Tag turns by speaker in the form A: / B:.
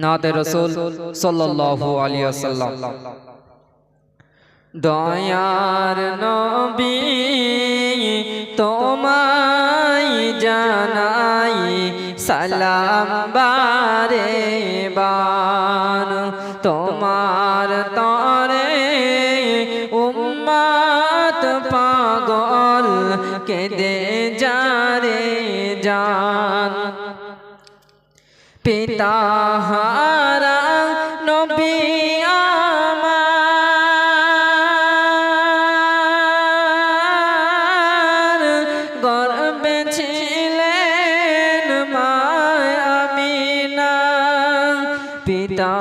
A: নাতে রাসূল সাল্লাল্লাহু আলাইহি ওয়াসাল্লাম। দয়ার নবী তোমায় জানাই সালাম বারে বার, তোমার তরে উম্মত পাগল কেঁদে যারে জান। পিতা হারা নবী আমার, গর্ভে ছিলেন মা আমিনা। পিতা